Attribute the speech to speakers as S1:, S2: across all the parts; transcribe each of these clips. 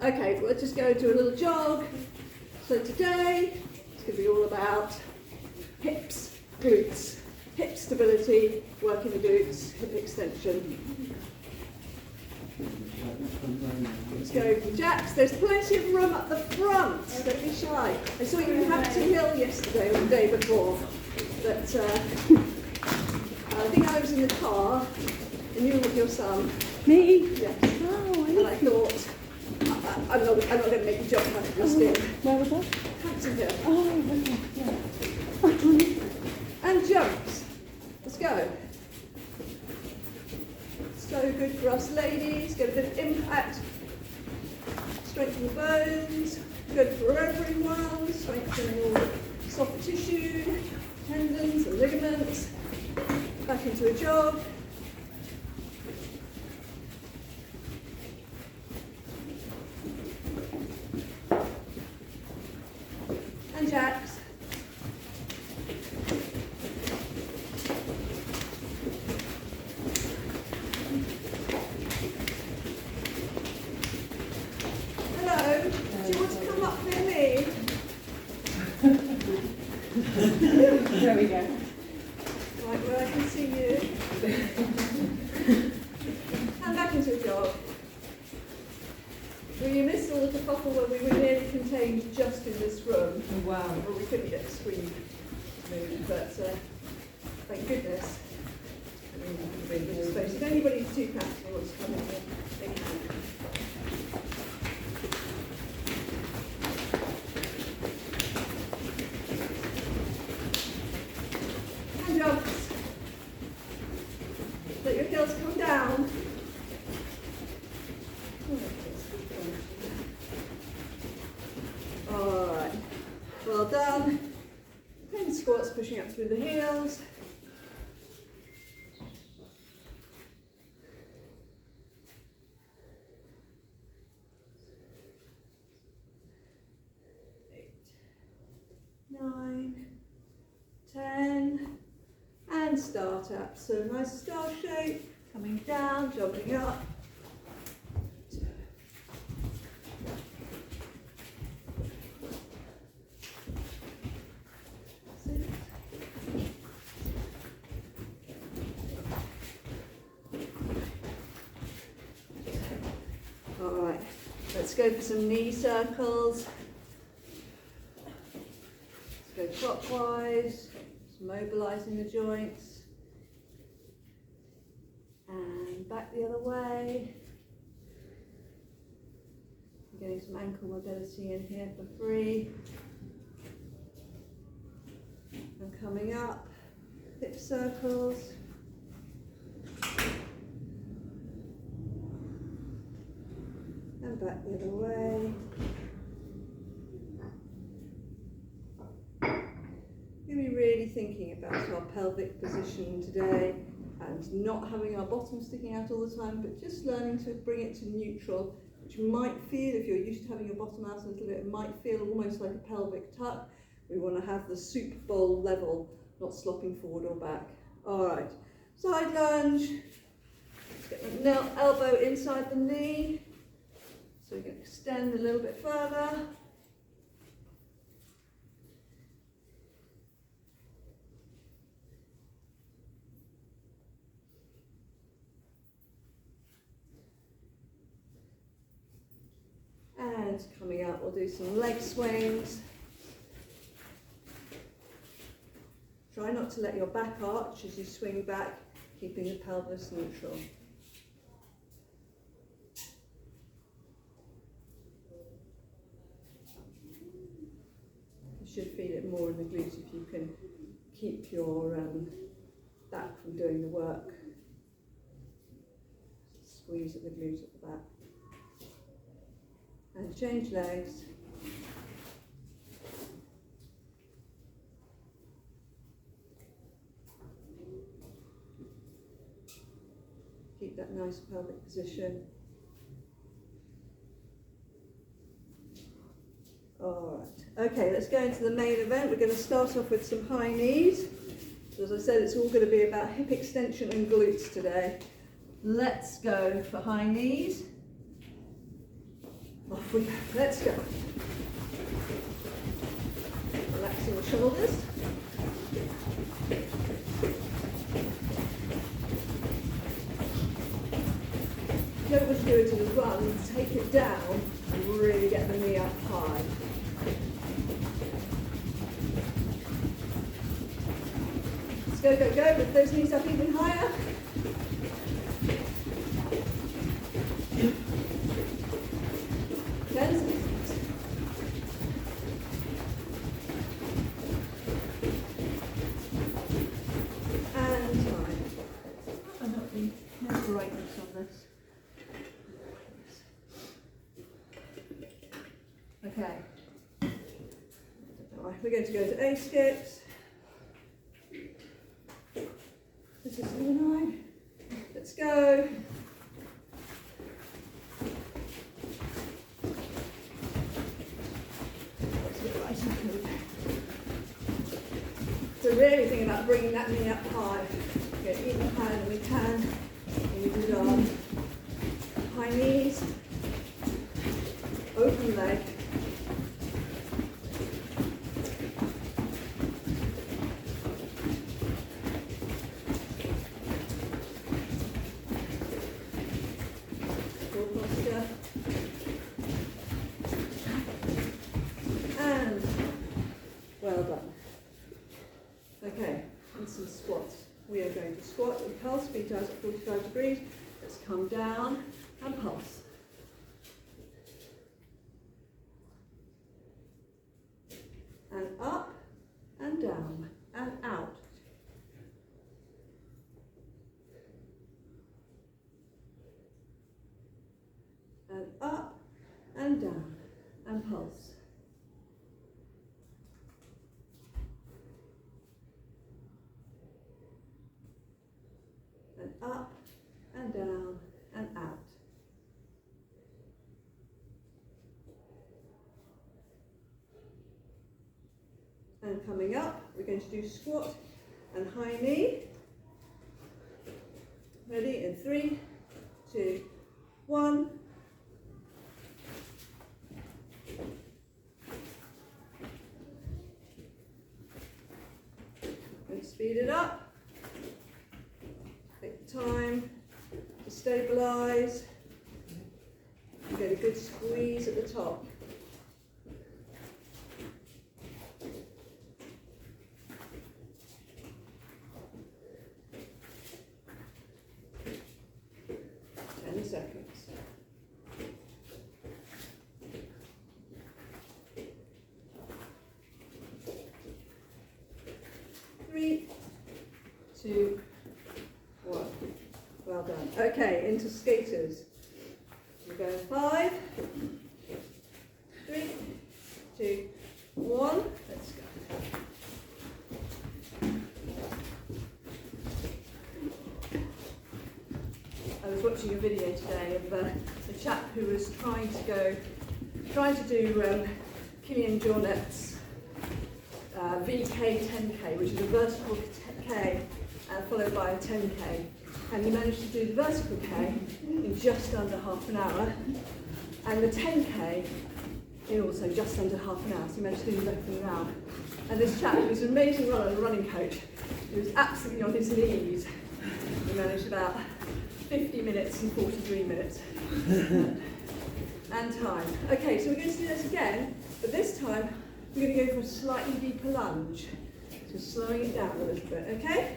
S1: Okay, we'll just go do a little jog. So today, it's going to be all about hips, glutes, hip stability, working the glutes, hip extension. Let's go for jacks. There's plenty of room at the front, don't be shy. I saw you in Hampton Hill yesterday or the day before, but I think I was in the car and you were with your son.
S2: Me?
S1: Yes.
S2: Oh,
S1: and I thought, I'm not going to make you jump out of your skin.
S2: Where was that?
S1: Hampton Hill.
S2: Oh, okay, yeah.
S1: And jumps. Let's go. So good for us ladies, get a bit of impact, strengthen the bones, good for everyone, strengthen all the soft tissue, tendons and ligaments, back into a jog. And jacks.
S2: There we go.
S1: Right, where I can see you. And back into a jog. Well, you missed all the kerfuffle where we were nearly contained just in this room.
S2: Oh, wow.
S1: Well, we couldn't get the screen to move, but thank goodness. Really good space. If anybody's too comfortable wants to come in here, they can. Jumps. Let your heels come down. Alright, well done. Pen squats, pushing up through the heels. Eight, 9, 10. And start up. So nice star shape, coming down, jumping up. All right, let's go for some knee circles. Let's go clockwise. Mobilizing the joints and back the other way. I'm getting some ankle mobility in here for free. And coming up, hip circles. And back the other way. We're really thinking about our pelvic position today and not having our bottom sticking out all the time, but just learning to bring it to neutral, which might feel, if you're used to having your bottom out a little bit, it might feel almost like a pelvic tuck. We want to have the soup bowl level, not slopping forward or back. All right, side lunge. Let's get the elbow inside the knee, so we can extend a little bit further. And coming out, we'll do some leg swings. Try not to let your back arch as you swing back, keeping the pelvis neutral. You should feel it more in the glutes if you can keep your back from doing the work. Squeeze at the glute at the back. And change legs. Keep that nice pelvic position. All right. Okay, let's go into the main event. We're going to start off with some high knees. So as I said, it's all going to be about hip extension and glutes today. Let's go for high knees. Oh, Off we go. Let's go. Relaxing the shoulders. You don't want to do it in a run, take it down and really get the knee up high. Let's go, go, go, lift those knees up even higher. Okay. Right, we're going to go to A skips. This is 9. Let's go. So really think about bringing that knee up high. Get even higher than we can. And we do our high knees. Open leg. Full posture. And well done. Okay, and some squats. We are going to squat and pulse, feet out at 45 degrees. Let's come down and pulse. And up, and down, and out. And up, and down, and pulse. And up, and down, and out. And coming up, we're going to do squat and high knee. Ready? In 3, 2, 1. And speed it up. Take the time to stabilise. And get a good squeeze at the top. Seconds. Three, 2, 1. Well done. Okay, into skaters. We're going 5, 3, 2, 1. Let's go. I was watching a video today of a chap who was trying to do Kilian Jornet's VK 10K, which is a vertical K followed by a 10K. And he managed to do the vertical K in just under half an hour, and the 10K in also just under half an hour. So he managed to do both in an hour. And this chap, who was an amazing runner and running coach, he was absolutely on his knees. He managed about 50 minutes and 43 minutes. And time. Okay, so we're going to do this again, but this time we're going to go for a slightly deeper lunge. So slowing it down a little bit, okay?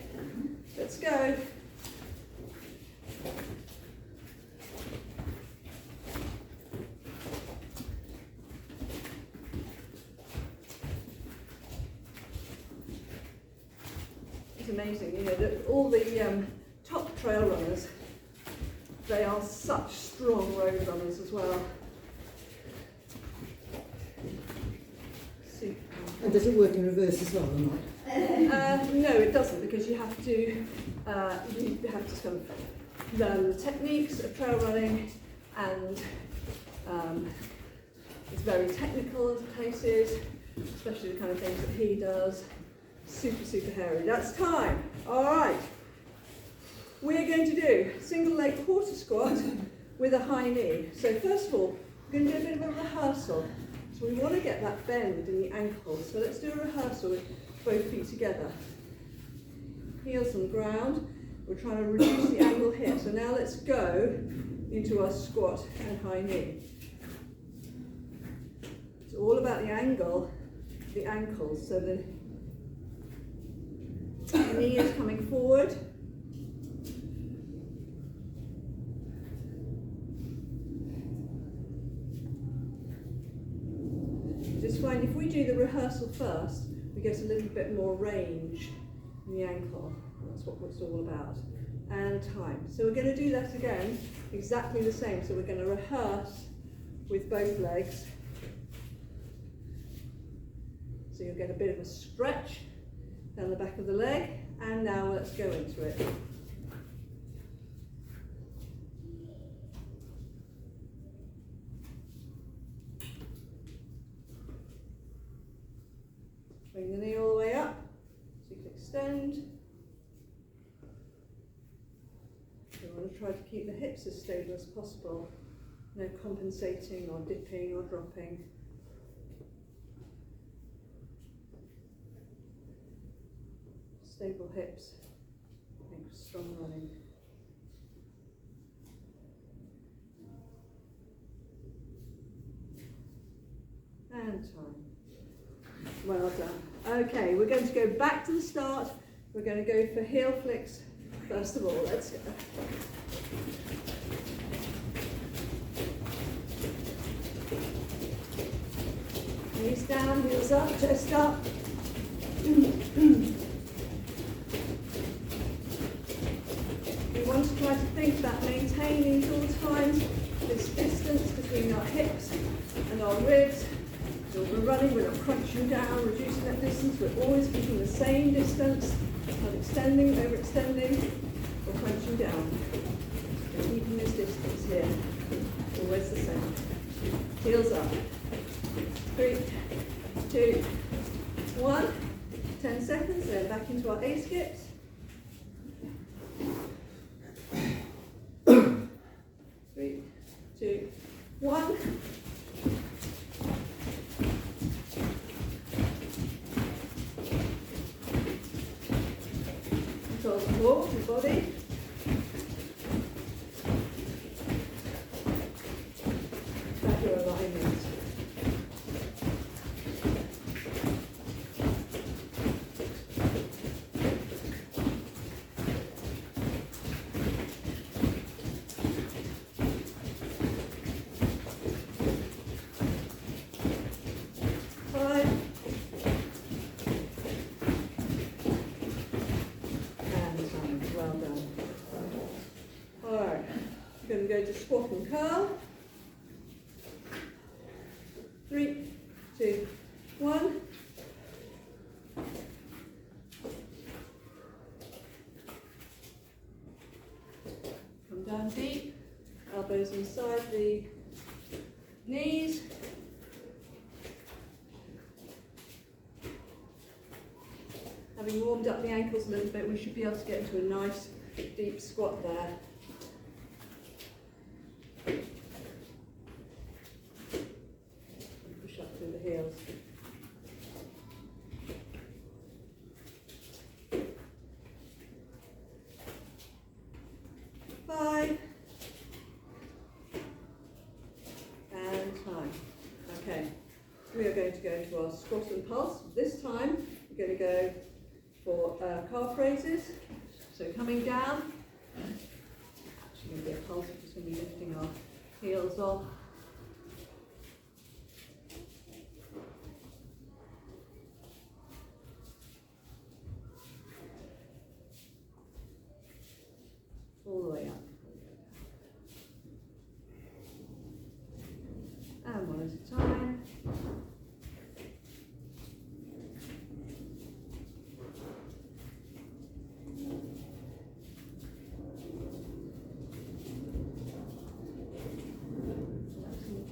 S1: Let's go. It's amazing, you know, all the top trail runners, they are such strong road runners as well. Super.
S3: And does it work in reverse as well or not?
S1: No, it doesn't, because you have to kind of learn the techniques of trail running, and it's very technical in places, especially the kind of things that he does. Super, super hairy. That's time. All right. We're going to do single leg quarter squat with a high knee. So first of all, We're going to do a bit of a rehearsal. So we want to get that bend in the ankle. So let's do a rehearsal with both feet together. Heels on the ground. We're trying to reduce the angle here. So now let's go into our squat and high knee. It's all about the angle, the ankles. So the knee is coming forward. Just find if we do the rehearsal first, we get a little bit more range in the ankle. That's what it's all about. And time. So we're going to do that again, exactly the same. So we're going to rehearse with both legs. So you'll get a bit of a stretch down the back of the leg. And now let's go into it. Bring the knee all the way up, so you can extend. You want to try to keep the hips as stable as possible. No compensating or dipping or dropping. Stable hips make strong running. And time. Well done. Okay, we're going to go back to the start. We're going to go for heel flicks first of all. Let's go. Knees down, heels up, chest up. We want to try to think about maintaining at all times this distance between our hips and our ribs. So we're running, we're not crunching down, reducing that distance, we're always keeping the same distance, not extending, overextending, or crunching down. We're keeping this distance here, always the same. Heels up. 3, 2, 1. 10 seconds, then back into our A skips. 3, 2, 1. Control the floor with your body. Back your alignment. Go to squat and curl. 3, 2, 1. Come down deep, elbows inside the knees. Having warmed up the ankles a little bit, we should be able to get into a nice deep squat there. Push up through the heels. Five. And time. Okay. We are going to go into our squat and pulse. This time we're going to go for calf raises. So coming down. Actually going to be a pulse, we're just going to be lifting our heels off. All the way up. And one at a time.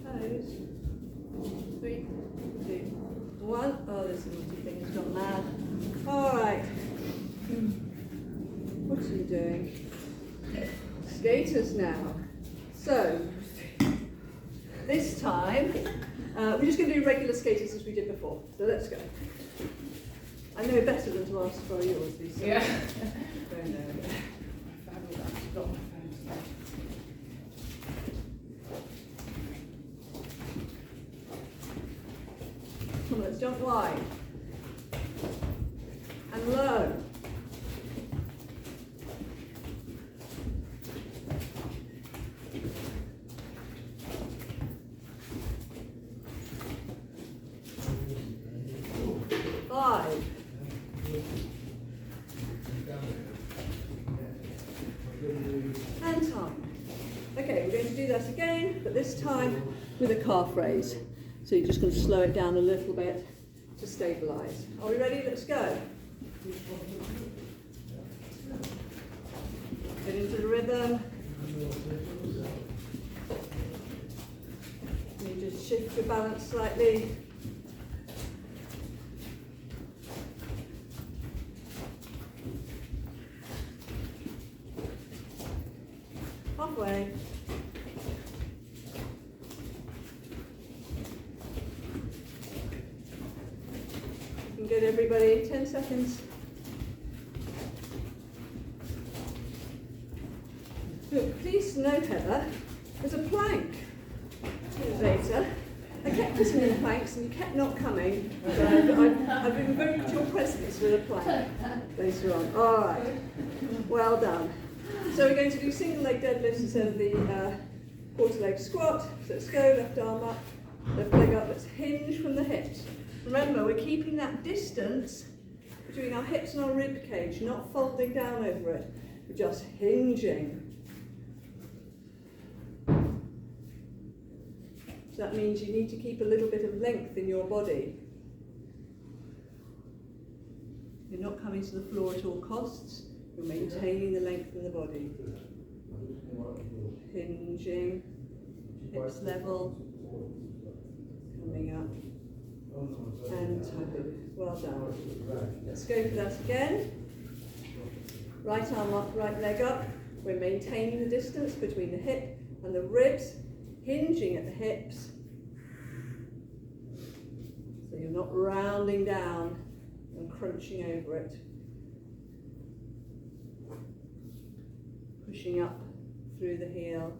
S1: Toes. 3, 2, 1. Oh, this little thing has gone mad. Alright. What are you doing? Skaters now. So, this time We're just going to do regular skaters as we did before. So let's go. I know better than to ask for yours, Lisa.
S2: Yeah.
S1: Very no. Come on, let's jump wide. And low. Five. And time. Okay, we're going to do that again, but this time with a calf raise. So you're just going to slow it down a little bit to stabilise. Are we ready? Let's go. Get into the rhythm. You just shift your balance slightly. Halfway. Good, everybody. 10 seconds. Look, please note, Heather, there's a plank later. I kept putting in planks and you kept not coming. So I've invoked your presence with a plank later on. All right. Well done. So we're going to do single leg deadlifts instead of the quarter leg squat. So let's go, left arm up, left leg up. Let's hinge from the hips. Remember, we're keeping that distance between our hips and our rib cage, not folding down over it. We're just hinging. So that means you need to keep a little bit of length in your body. You're not coming to the floor at all costs. You're maintaining the length in the body. Hinging, hips level, coming up. And time. Well done. Let's go for that again. Right arm up, right leg up. We're maintaining the distance between the hip and the ribs, hinging at the hips. So you're not rounding down and crunching over it. Pushing up through the heel.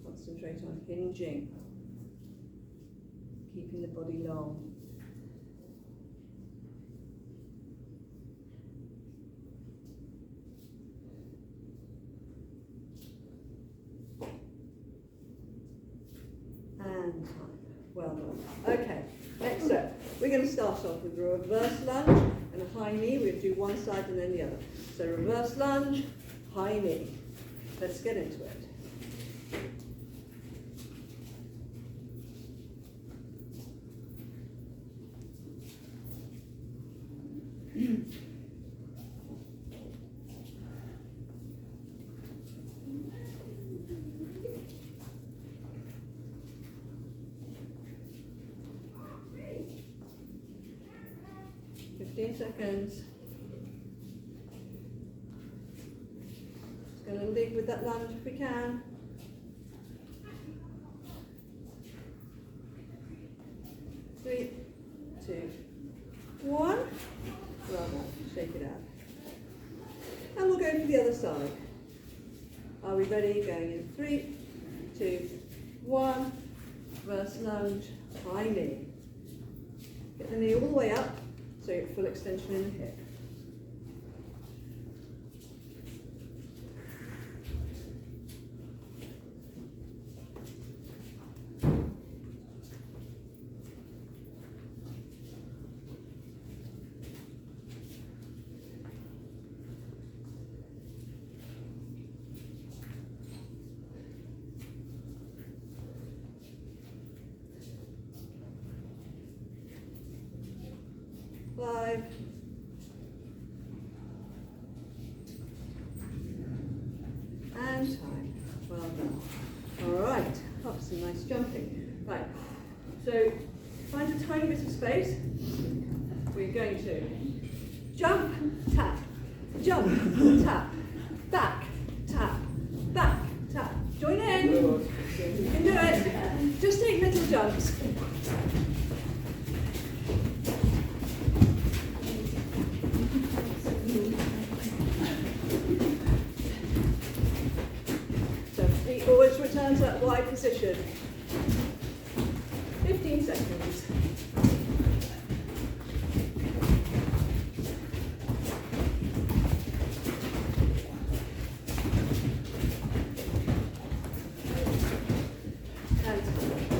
S1: Concentrate on hinging, keeping the body long. And time. Well done. Okay, next step. We're going to start off with a reverse lunge and a high knee. We'll do one side and then the other. So reverse lunge, high knee. Let's get into it. Seconds. Just going to lead with that lunge if we can. 3, 2, 1. Well done. Shake it out. And we'll go to the other side. Are we ready? Going in 3, 2, 1. Reverse lunge. High knee. Get the knee all the way up. So you get full extension in the hip. Five. And time. Well done. All right. Oh, some nice jumping. Right. So find a tiny bit of space. We're going to jump, tap, jump, tap, back, tap, back, tap. Join in. You can do it. Just take little jumps. So feet always return to that wide position. 15 seconds.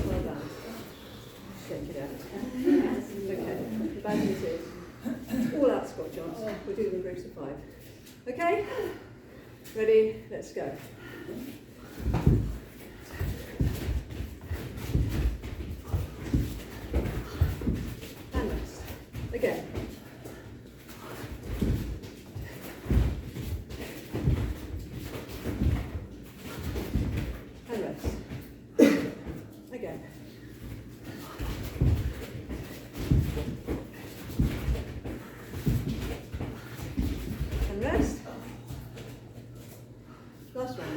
S1: Well done. Shake it out. Okay, the bad news is all out squat jumps. We're doing in groups of 5. Okay? Ready? Let's go. And rest. Again. And rest. Again. And rest. Last one.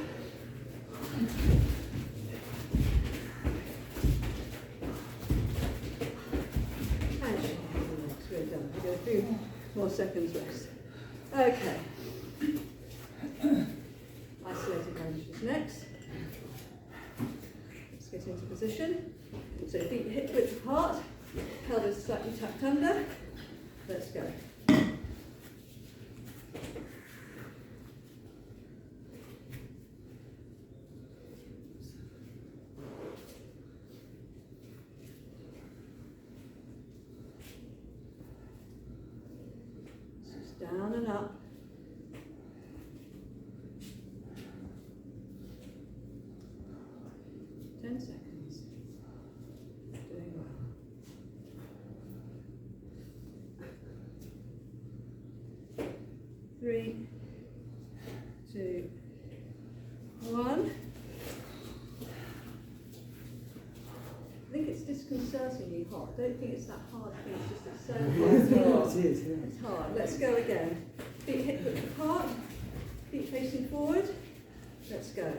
S1: And shake the legs. We're done. We've got a few more seconds rest. Okay. Isolated lunges next. Let's get into position. So feet hip width apart, pelvis slightly tucked under. Let's go. Just down and up. Seconds. Doing well. 3, 2, 1. I think it's disconcertingly hot. I don't think it's that hard for you, it's just so hard.
S3: It is, yeah.
S1: It's hard. Let's go again. Feet hip width apart, feet facing forward. Let's go.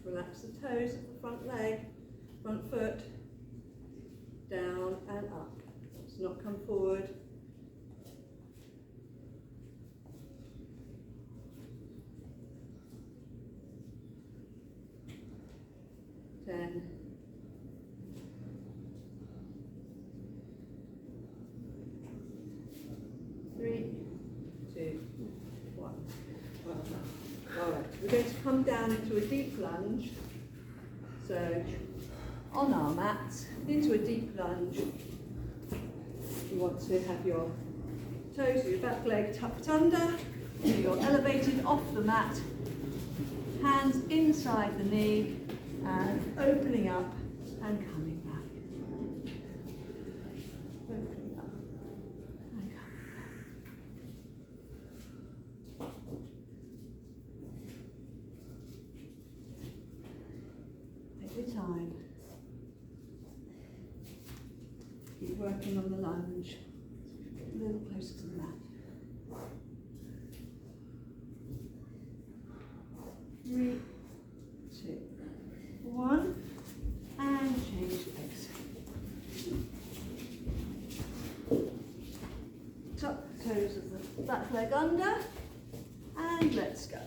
S1: Relax the toes of the front leg, front foot, down and up. Let's not come forward. Ten. 3, 2, 1. Well done. All right, we're going to come down into a deep lunge. So, on our mats, into a deep lunge. You want to have your toes of your back leg tucked under. You're elevated off the mat. Hands inside the knee and opening up and coming back. Opening up and coming back. Take your time. Keep working on the lunge. A little closer to the mat. 3, 2, 1, and change legs. Tuck the toes of the back leg under, and let's go.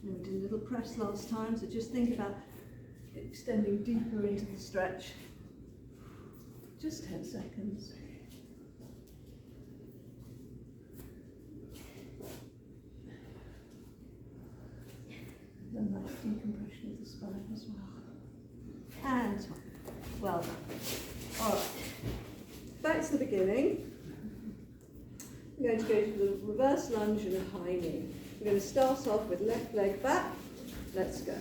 S1: We did a little press last time, so just think about extending deeper into the stretch. Just 10 seconds. A nice decompression of the spine as well. And well done. All right, back to the beginning. I'm going to go to the reverse lunge and a high knee. We're going to start off with left leg back, Let's go.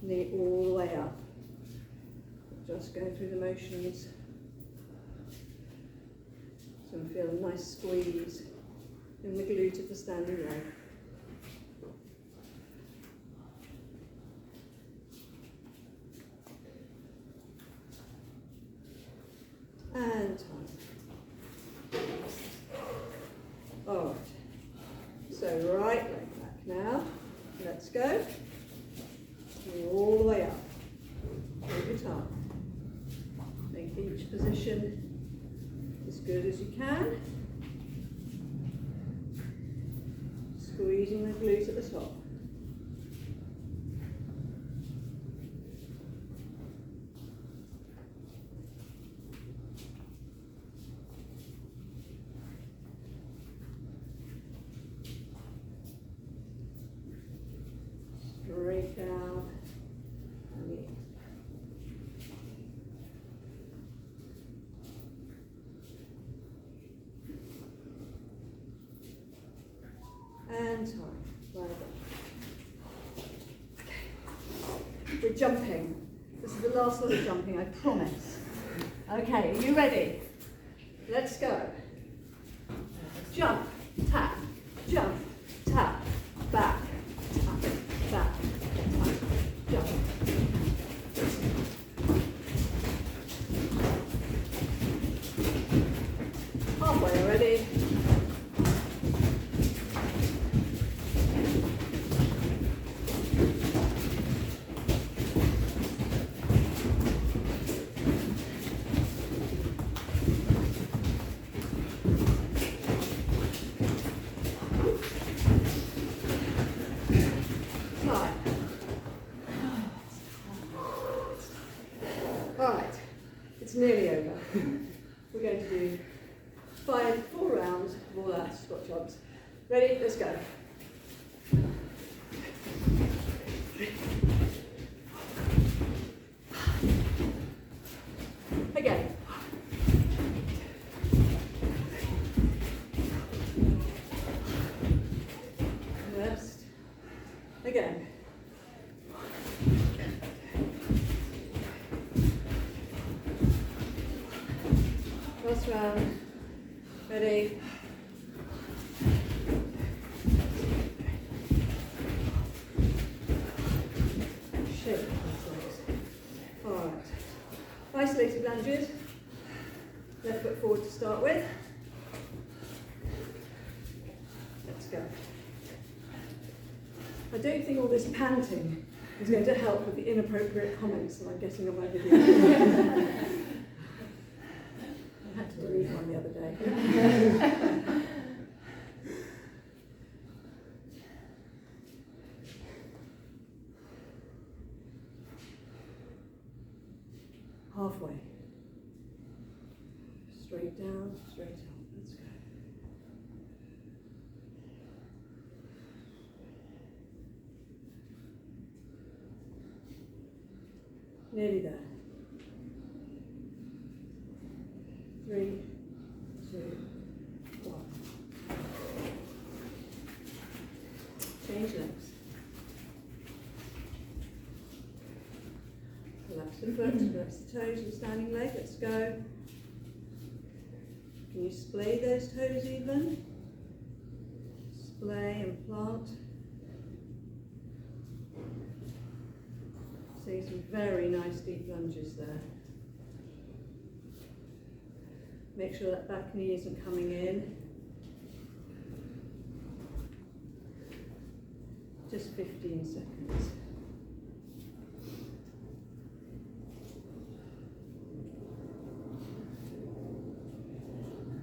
S1: Knee all the way up. Just go through the motions. So we feel a nice squeeze in the glute of the standing leg. And time. All right. So right leg back now. Let's go. All the way up. Take your time. Make each position as good as you can. Squeezing the glute at the top. Straight down. And time. Well done. Okay. We're jumping. This is the last lot of jumping, I promise. Okay, are you ready? Let's go. Jump, tap, jump, tap, back, tap, back, tap, jump. Halfway already. Alright, it's nearly over. We're going to do 4 rounds of all our squat jumps. Ready? Let's go. Again. Rest. Again. Last round. Ready? Shake those legs. Alright. Isolated lunges. Left foot forward to start with. Let's go. I don't think all this panting is going to help with the inappropriate comments that I'm getting on my video. I had to delete one the other day. Halfway. Straight down, straight up. Let's go. Nearly there. 3, 2, 1. Change legs. Relax the foot, relax the toes and standing leg. Let's go. Can you splay those toes even? Splay and plant. See some very nice deep lunges there. Make sure that back knee isn't coming in. Just 15 seconds.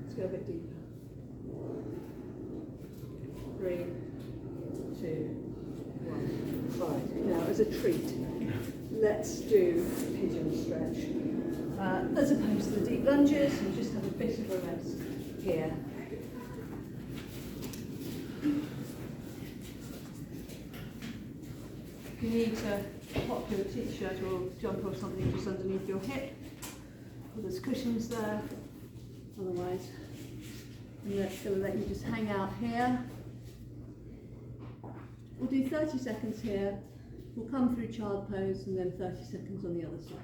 S1: Let's go a bit deeper. 3, 2, 1. Right, now as a treat, let's do a pigeon stretch. As opposed to the deep lunges, and just have a bit of a rest here. you need to pop your t-shirt or jumper or something just underneath your hip. Well, there's cushions there. Otherwise, I'm going to let you just hang out here. We'll do 30 seconds here. We'll come through child pose and then 30 seconds on the other side.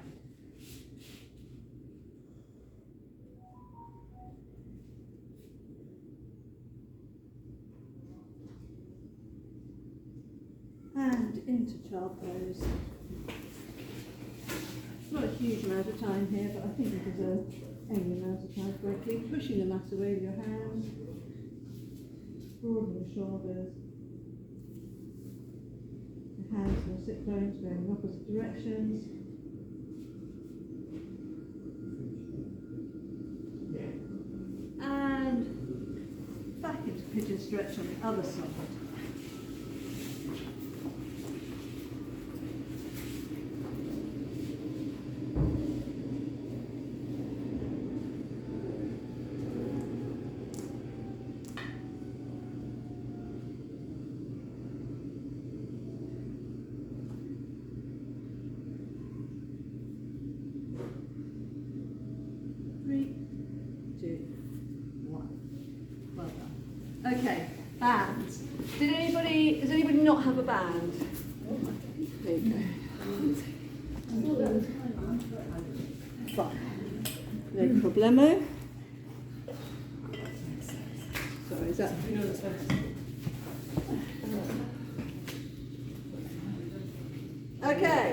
S1: And into child pose. Not a huge amount of time here, but I think you deserve any amount of time correctly. Pushing the mat away with your hands, broaden your shoulders. Your hands and your sit bones going in opposite directions. And back into pigeon stretch on the other side. Okay, bands. Does anybody not have a band? There you go. Fine. No problemo. Sorry, is that? Okay.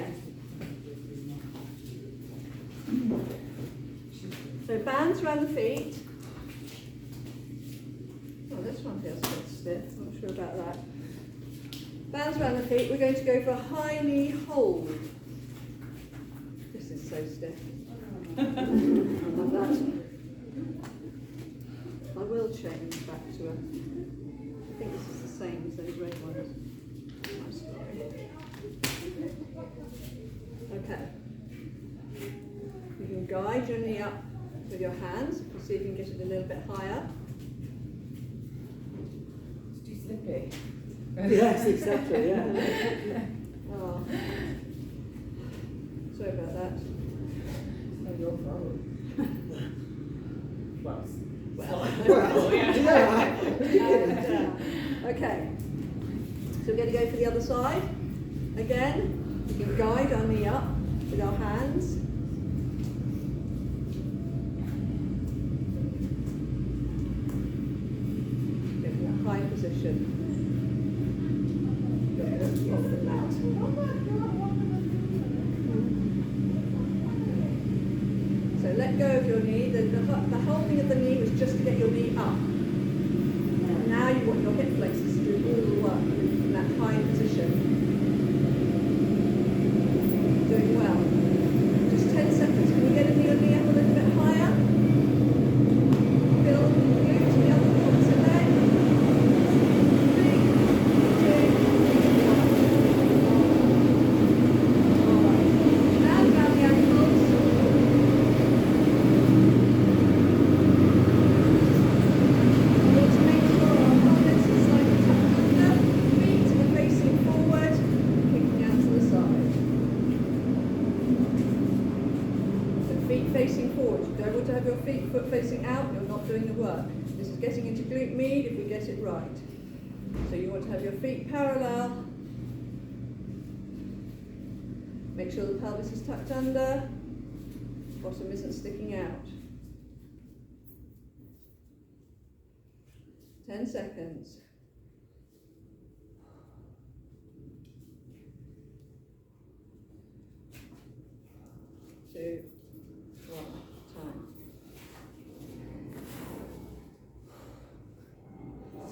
S1: So bands around the feet. This one feels a bit stiff, I'm not sure about that. Bands around the feet, we're going to go for a high knee hold. This is so stiff. I love that. I will change back to a, I think this is the same as those red ones. I'm sorry. Okay. You can guide your knee up with your hands, see if you can get it a little bit higher.
S3: Slippy. Yes, exactly, yeah.
S1: Oh. Sorry about that.
S3: Not your fault.
S1: Well, yeah. Okay. So we're going to go for the other side. Again, we can guide our knee up with our hands. High position. Off the mat. So let go of your knee. The holding of the knee was just to get your knee up. Now you want your hip flexors to do all the work in that high position. Doing well. Just 10 seconds. Can you get your knee up a little bit higher? Build glute to the other opposite leg. Foot facing out, you're not doing the work. This is getting into glute med if we get it right. So you want to have your feet parallel. Make sure the pelvis is tucked under, bottom isn't sticking out. 10 seconds. Two, one, time.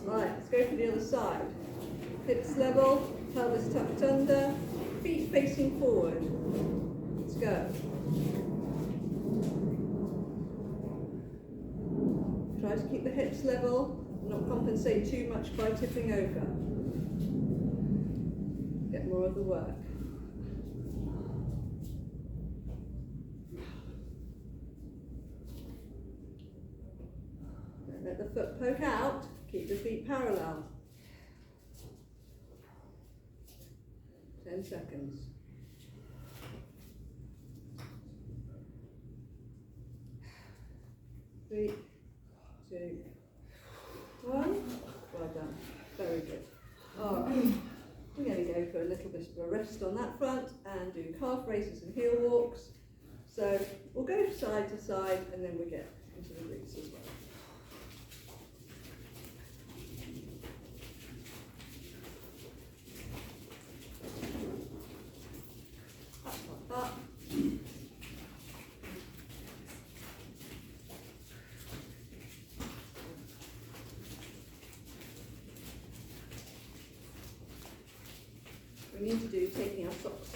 S1: Right, let's go for the other side. Hips level, pelvis tucked under, feet facing forward. Let's go. Try to keep the hips level, not compensate too much by tipping over. Get more of the work. Don't let the foot poke out. Keep the feet parallel. 10 seconds. 3, 2, 1. Well done. Very good. All right. We're going to go for a little bit of a rest on that front and do calf raises and heel walks. So we'll go side to side and then we'll get into the glutes as well. Up. We need to do taking our socks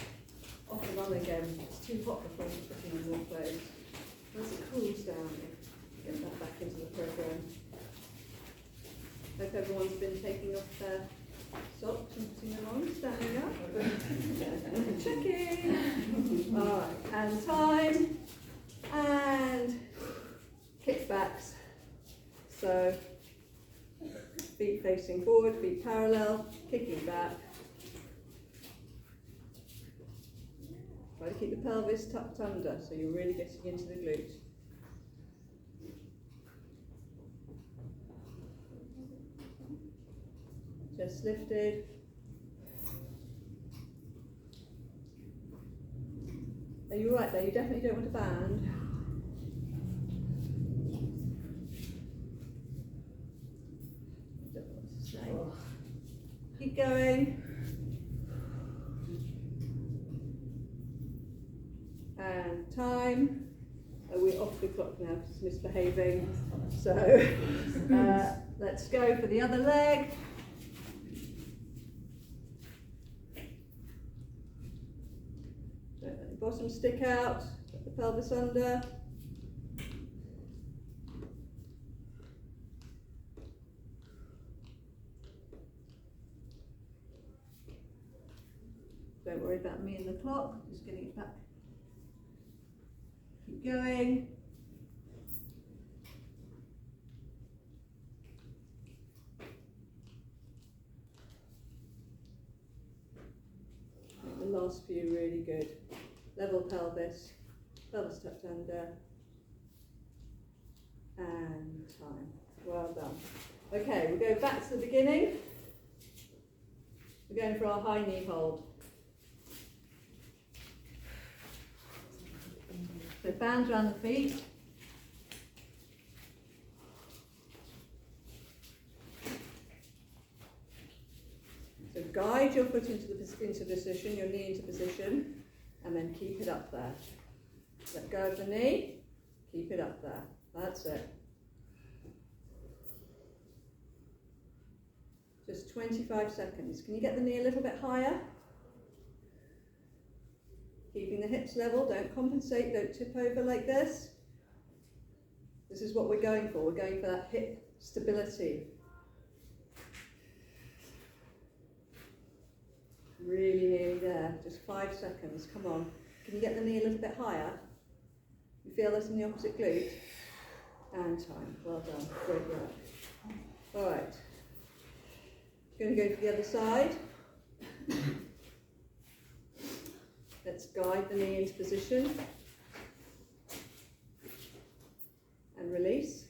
S1: off and on again. It's too hot before putting on more clothes. Once it cools down, get that back into the programme. Hope everyone's been taking off their socks and putting them on, standing up. Checking. Alright, and time. And kickbacks. So feet facing forward, feet parallel, kicking back. Try to keep the pelvis tucked under so you're really getting into the glute. Chest lifted. Are you right there? You definitely don't want to band. Don't want to stay. Keep going. And time. We're off the clock now because it's misbehaving. So let's go for the other leg. Don't let the bottom stick out, put the pelvis under. Don't worry about me and the clock, just getting it back. Keep going. Make the last few really good. Level pelvis, pelvis tucked under, and time. Well done. Okay, we'll go back to the beginning. We're going for our high knee hold. So bands around the feet. So guide your foot into position, your knee into position, and then keep it up there. Let go of the knee, keep it up there. That's it. Just 25 seconds. Can you get the knee a little bit higher? Keeping the hips level, don't compensate, don't tip over like this. This is what we're going for. We're going for that hip stability. Really nearly there. Just 5 seconds. Come on. Can you get the knee a little bit higher? You feel this in the opposite glute? And time. Well done. Great work. All right. Going to go to the other side. Let's guide the knee into position and release.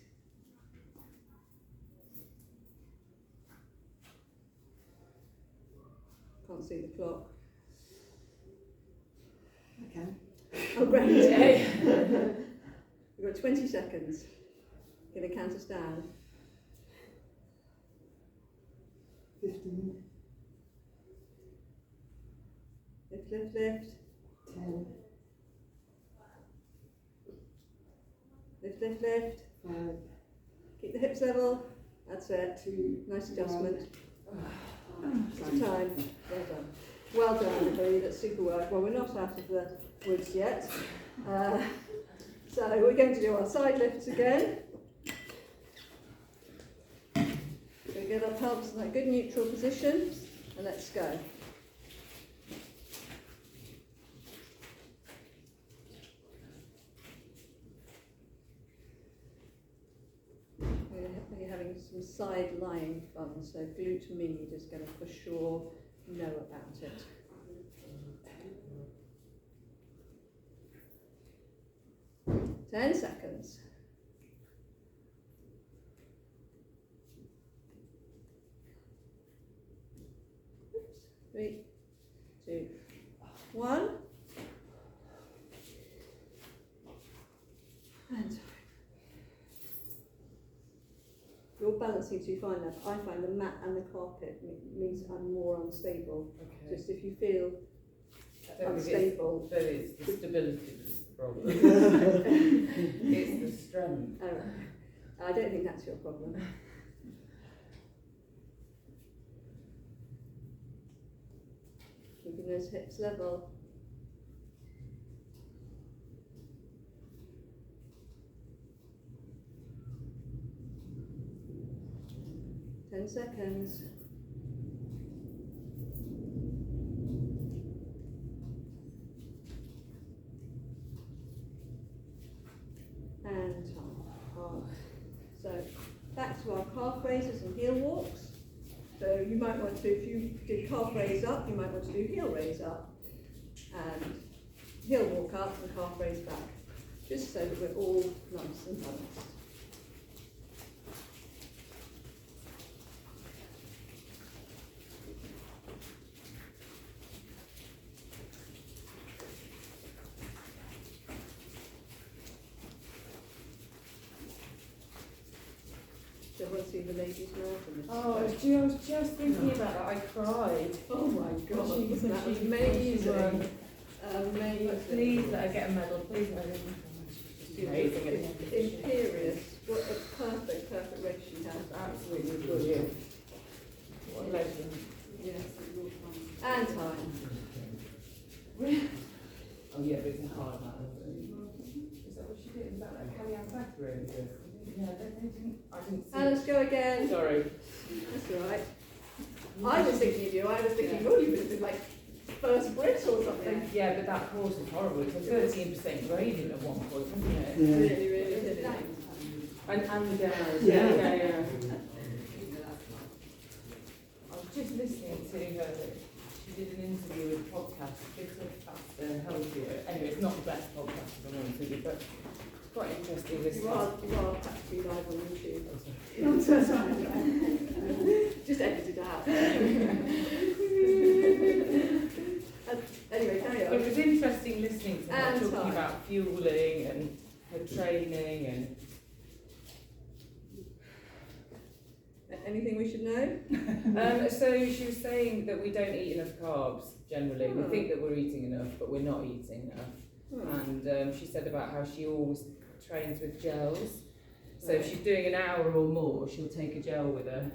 S1: Can't see the clock.
S3: I can.
S1: Oh, great. We've got 20 seconds. Going to count us down.
S3: 15.
S1: Lift, lift, lift.
S3: 10.
S1: Lift, lift, lift.
S3: 5.
S1: Keep the hips level. That's it.
S3: 2.
S1: Nice adjustment.
S3: Time.
S1: Time. Well done. Well done, everybody. That's super work. Well, we're not out of the woods yet. So we're going to do our side lifts again. We're going to get our pelvis in that good neutral position. And let's go. We're having some side lying fun, so glute med is going to for sure know about it. 10 seconds. Oops. 3, 2, 1. And you're balancing to be fine now. I find the mat and the carpet means I'm more unstable.
S4: Okay.
S1: Just if you feel
S4: I don't think
S1: unstable.
S4: it's the stability that's the problem. It's the strength.
S1: I don't think that's your problem. Keeping those hips level. Ten seconds. And time. Oh. So back to our calf raises and heel walks. So you might want to, if you do calf raise up, you might want to do heel raise up and heel walk up and calf raise back, just so that we're all nice and balanced. So everyone's seen the ladies' marathon.
S4: Oh, I was just thinking about that. I cried.
S1: Oh my God,
S4: She was
S1: that was
S4: amazing.
S1: amazing. Amazing.
S4: Please let her get a medal. Please let her. She's amazing.
S1: Imperious. What a perfect race she has.
S4: Absolutely brilliant. What a legend.
S1: Yes. And time.
S4: Oh yeah, but it's a hard man. Is that what she did? Is that like Kellyanne Thacker? Yeah, I didn't see.
S1: And let's go again.
S4: Sorry.
S1: That's all right. I was thinking of you. I was thinking, oh, you would have been like first Brit or something.
S4: Yeah, but that course was horrible. It was 13% gradient at one point, wasn't it?
S3: Yeah.
S1: Really, really did it.
S4: And the demos.
S3: Yeah.
S4: I was just listening to her. She did an interview with a podcast, Fitter, Faster, Healthier. Anyway, it's not the best podcast, if I'm honest with you, but quite interesting listening.
S1: You are practically live on YouTube.
S4: Oh,
S1: Just edit it out. Anyway, carry on.
S4: It was interesting listening to her
S1: And
S4: talking
S1: time.
S4: about fueling and her training and
S1: Anything we should know?
S4: so she was saying that we don't eat enough carbs generally. We
S1: Oh.
S4: think that we're eating enough, but we're not eating enough. And she said about how she always trains with gels. So if she's doing an hour or more, she'll take a gel with her.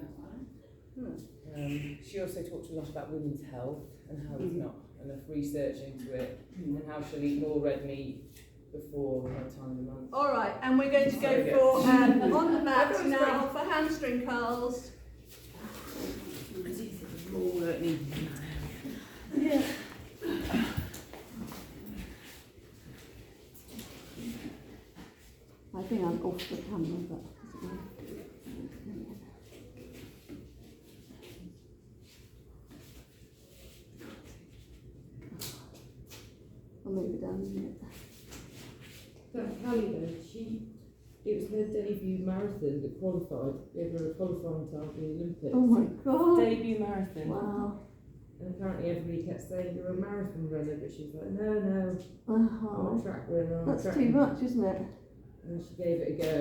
S4: She also talked a lot about women's health and how there's not enough research into it, and how she'll eat more red meat before her time of the month.
S1: All right, and we're going to go
S4: Very
S1: for
S4: good.
S1: on the mat
S4: Everyone's
S1: now for hamstring curls. Yeah. I think I'm off the camera, but I'll move it down a minute.
S5: That Callie though, it was her debut marathon that qualified, gave her a qualifying time for the Olympics.
S1: Oh my God!
S4: Debut marathon.
S1: Wow.
S5: And apparently everybody kept saying you're a marathon runner, but she's like, no, I'm a track runner. I'm a
S1: That's
S5: track
S1: too
S5: runner."
S1: much, isn't it?
S5: And she gave it a go.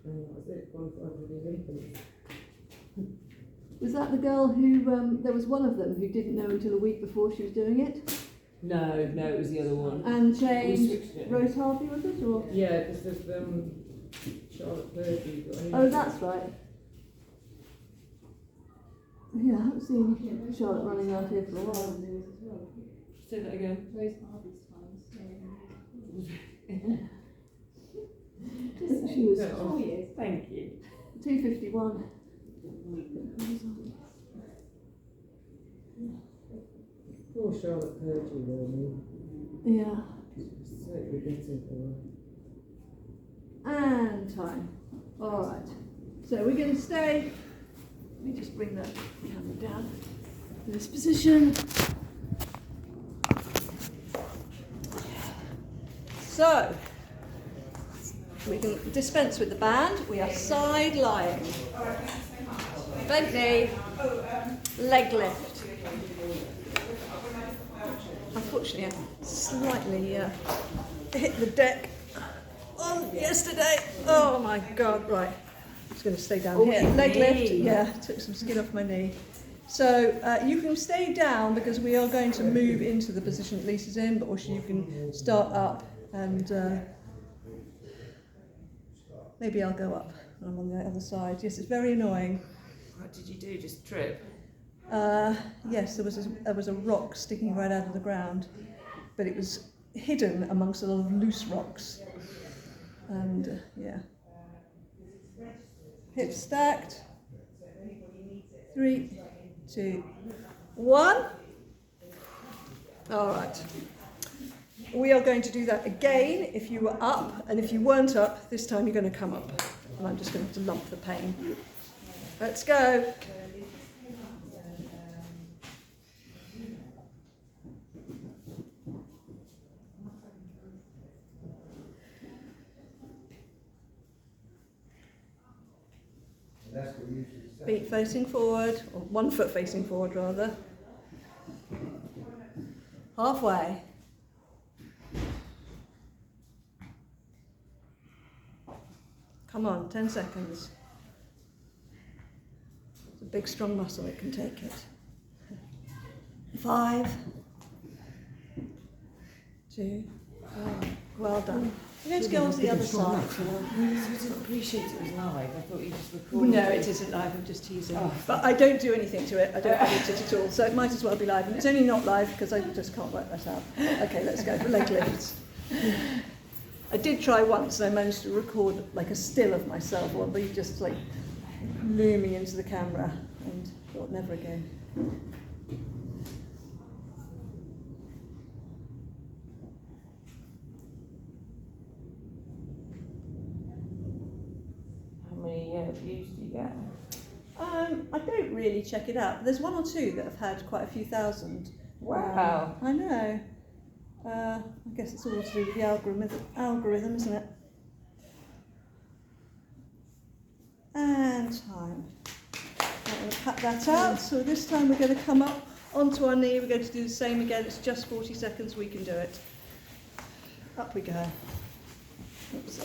S5: And that was it, qualified for the Olympics.
S1: Was that the girl who? There was one of them who didn't know until a week before she was doing it,
S5: No, it was the other one.
S1: and
S5: We
S1: changed.
S5: switched it.
S1: Rose Harvey was it, or?
S5: Yeah, because of Charlotte Purdy.
S1: Oh, that's right. Yeah, I haven't seen Charlotte running out here for a while.
S5: Say that again.
S1: She was
S5: Thank you.
S1: 2:51.
S5: Poor Charlotte Purdy, really.
S1: Yeah.
S5: So regretting for her.
S1: And time. All right. So we're going to stay. Let me just bring the camera down to this position. So we can dispense with the band. We are side lying. Bent knee, leg lift. Unfortunately, I slightly hit the deck on yesterday. Oh my God, right. I'm just going to stay down here. Leg lift, yeah, took some skin off my knee. So you can stay down because we are going to move into the position that Lisa's in, but also you can start up and maybe I'll go up when I'm on the other side. Yes, it's very annoying.
S4: What did you do? Just trip?
S1: Yes, there was a rock sticking right out of the ground, but it was hidden amongst a lot of loose rocks. And yeah. Hips stacked. 3, 2, 1. All right. We are going to do that again if you were up, and if you weren't up, this time you're going to come up. And I'm just going to lump the pain. Let's go. Feet facing forward, or 1 foot facing forward rather. Halfway. Come on, 10 seconds. It's a big strong muscle, it can take it. 5, 2, 1. Well done. We're going to go on to the other side.
S4: I didn't appreciate it was live. I thought you just recorded
S1: No, it isn't live, I'm just teasing. But I don't do anything to it, I don't edit it at all, so it might as well be live. And it's only not live because I just can't work that out. Okay, let's go for leg lifts. I did try once and I managed to record like a still of myself, or me just like looming into the camera, and thought never again.
S4: How many views do you get?
S1: I don't really check it out. There's 1 or 2 that have had quite a few thousand.
S4: Wow.
S1: I know. I guess it's all to do with the algorithm, isn't it? And time. I'm going to cut that out. So this time we're going to come up onto our knee. We're going to do the same again. It's just 40 seconds. We can do it. Up we go. Oops.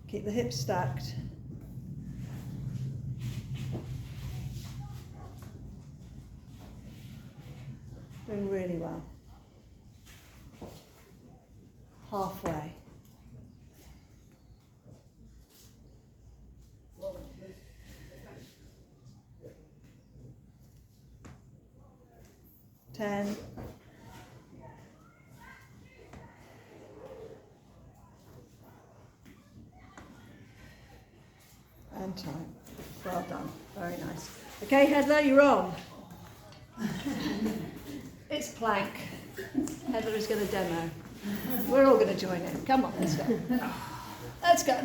S1: Keep the hips stacked. Doing really well. Halfway. Ten. And time. Well done. Very nice. Okay, Heather, you're on. It's plank. Heather is going to demo. We're all going to join in. Come on, let's go. Let's go.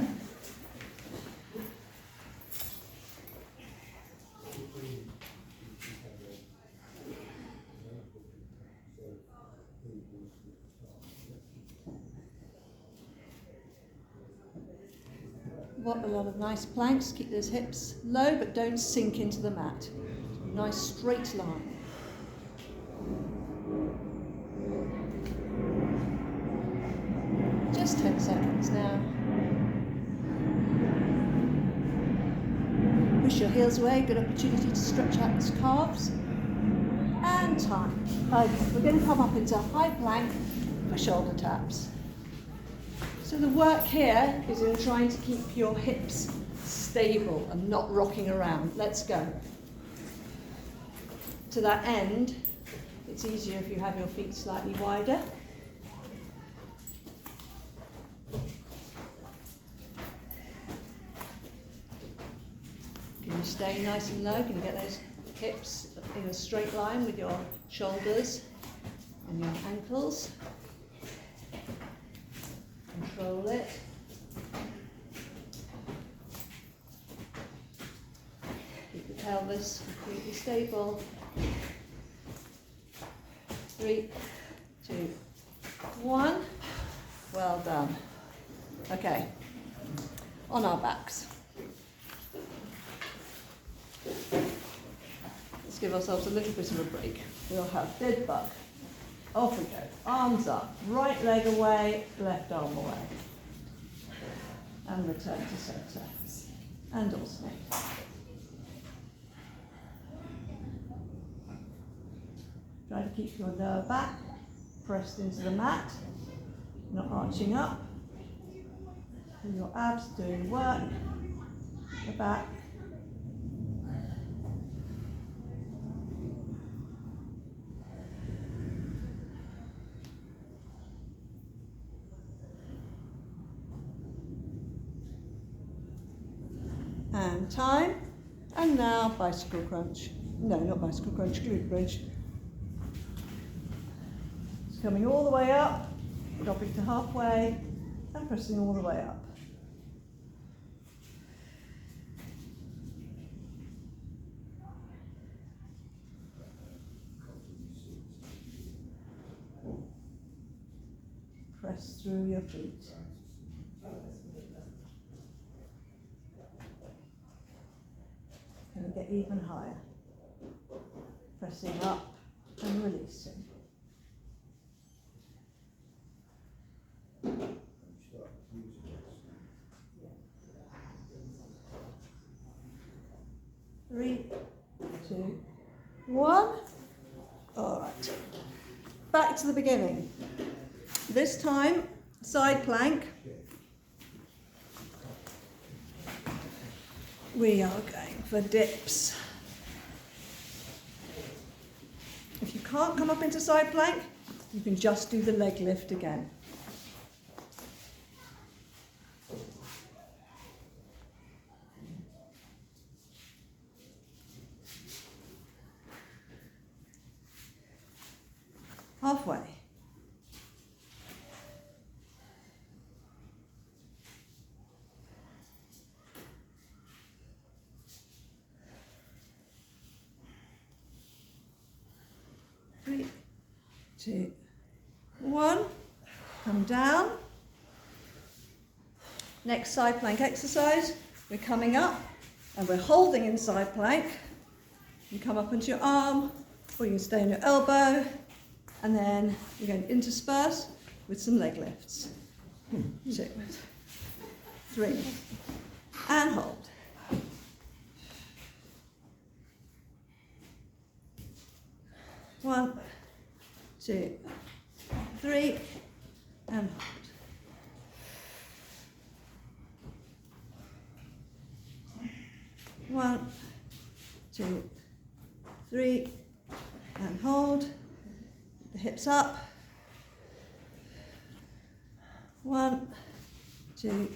S1: What a lot of nice planks. Keep those hips low, but don't sink into the mat. Nice straight line. Just 10 seconds now. Push your heels away, good opportunity to stretch out those calves. And time. Okay, we're going to come up into high plank for shoulder taps. So the work here is in trying to keep your hips stable and not rocking around. Let's go. To that end, it's easier if you have your feet slightly wider. Can you stay nice and low? Can you get those hips in a straight line with your shoulders and your ankles? Control it. Keep the pelvis completely stable. 3, 2, 1. Well done. Okay, on our backs. Let's give ourselves a little bit of a break. We'll have dead bug. Off we go. Arms up. Right leg away, left arm away. And return to centre. And alternate. Try to keep your lower back pressed into the mat, not arching up. And your abs doing work. The back. And time. And now bicycle crunch. No, not bicycle crunch, glute bridge. It's coming all the way up, dropping to halfway, and pressing all the way up. Press through your feet. And get even higher. Pressing up and releasing. Three, 2, 1. All right. Back to the beginning. This time, side plank. We are going for dips. If you can't come up into side plank, you can just do the leg lift again. Halfway. Three, 2, 1. Come down. Next side plank exercise. We're coming up and we're holding in side plank. You come up onto your arm, or you can stay on your elbow, and then you're going to intersperse with some leg lifts. 2, 3, and hold. 1, 2, 3, and hold. 1, 2, 3, and hold. The hips up. 1, 2,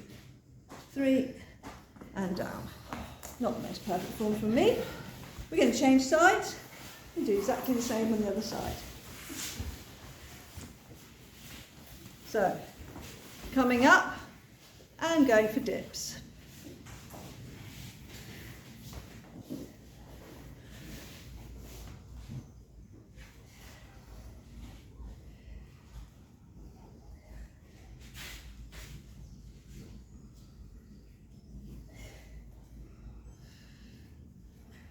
S1: 3, and down. Not the most perfect form for me. We're going to change sides and do exactly the same on the other side. So, coming up and going for dips.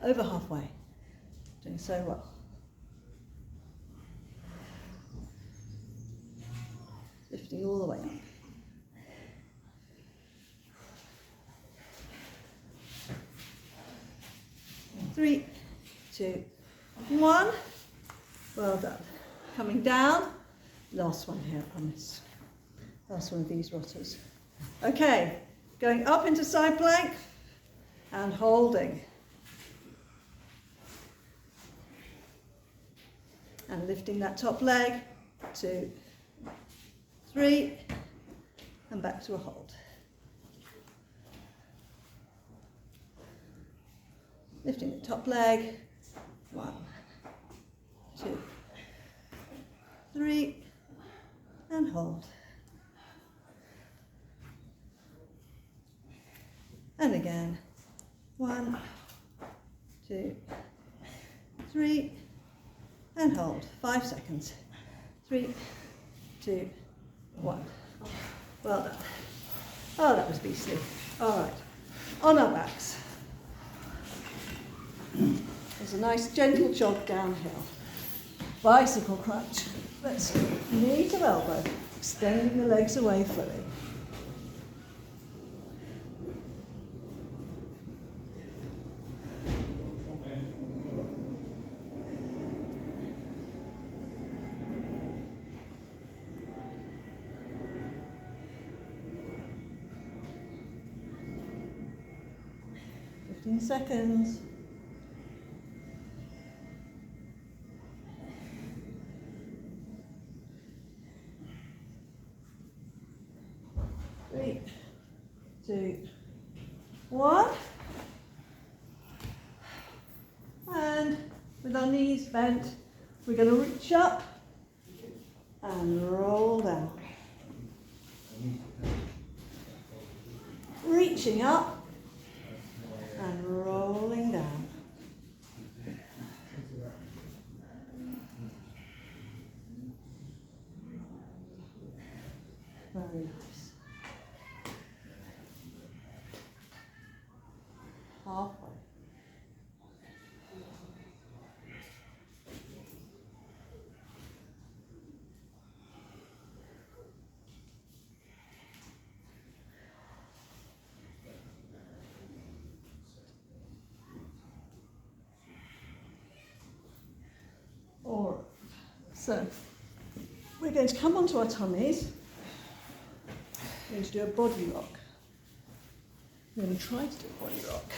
S1: Over halfway. Doing so well. Lifting all the way up. 3, 2, 1. Well done. Coming down. Last one here, I promise. Last one of these rotters. Okay, going up into side plank and holding. And lifting that top leg, 2, 3, and back to a hold. Lifting the top leg, 1, 2, 3, and hold. And again, 1, 2, 3, and hold. 5 seconds. 3, 2, 1. Well done. Oh, that was beastly. All right, on our backs. There's a nice gentle jog downhill. Bicycle crunch. Let's go. Knee to elbow, extending the legs away fully. Seconds. Three, 2, 1. And with our knees bent, we're going to reach up and roll down. Reaching up and rolling down. Very nice. Halfway. All right. So we're going to come onto our tummies. We're going to do a body rock. We're going to try to do a body rock.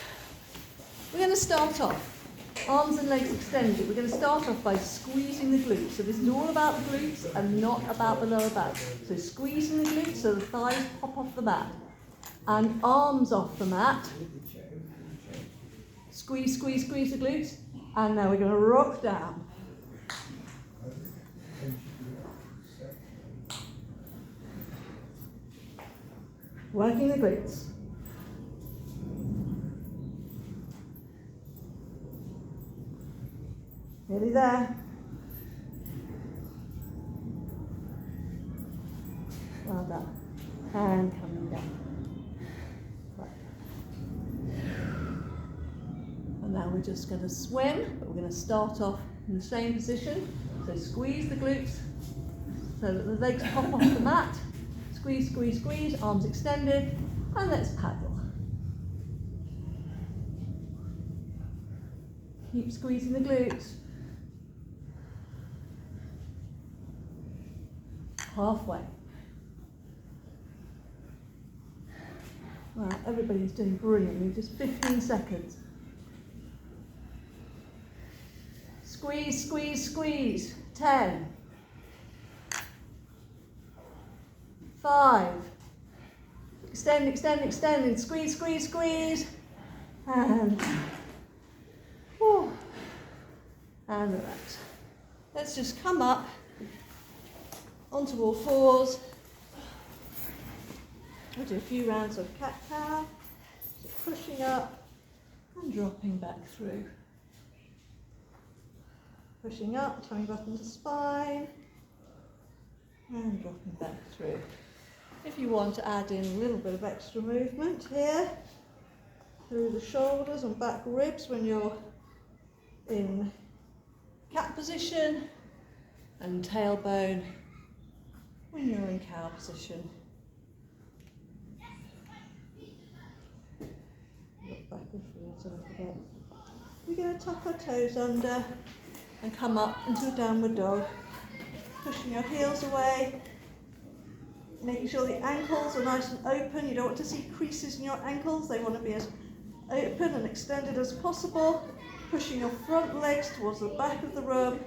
S1: We're going to start off, arms and legs extended. We're going to start off by squeezing the glutes. So this is all about the glutes and not about the lower back. So squeezing the glutes so the thighs pop off the mat. And arms off the mat. Squeeze, squeeze, squeeze the glutes. And now we're going to rock down. Working the glutes. Nearly there. Well done. And coming down. Right. And now we're just going to swim, but we're going to start off in the same position. So squeeze the glutes so that the legs pop off the mat. Squeeze, squeeze, squeeze, arms extended, and let's paddle. Keep squeezing the glutes. Halfway. Right, everybody's doing brilliantly, just 15 seconds. Squeeze, squeeze, squeeze. 10. 5. Extend, extend, extend, and squeeze, squeeze, squeeze. And, whew, and relax. Let's just come up onto all fours. We'll do a few rounds of cat-cow. So pushing up and dropping back through. Pushing up, tummy button to spine, and dropping back through. If you want to add in a little bit of extra movement here, through the shoulders and back ribs when you're in cat position, and tailbone when you're in cow position. Look back and forwards a little bit. We're going to tuck our toes under and come up into a downward dog, pushing your heels away, making sure the ankles are nice and open. You don't want to see creases in your ankles, they want to be as open and extended as possible, pushing your front legs towards the back of the room.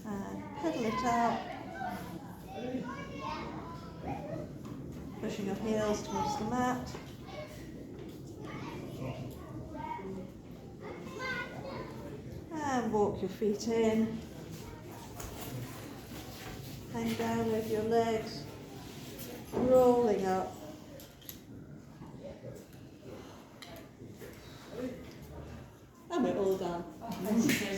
S1: And pedal it out, pushing your heels towards the mat. And walk your feet in, hang down with your legs, rolling up. it all down.
S6: Oh, thank you so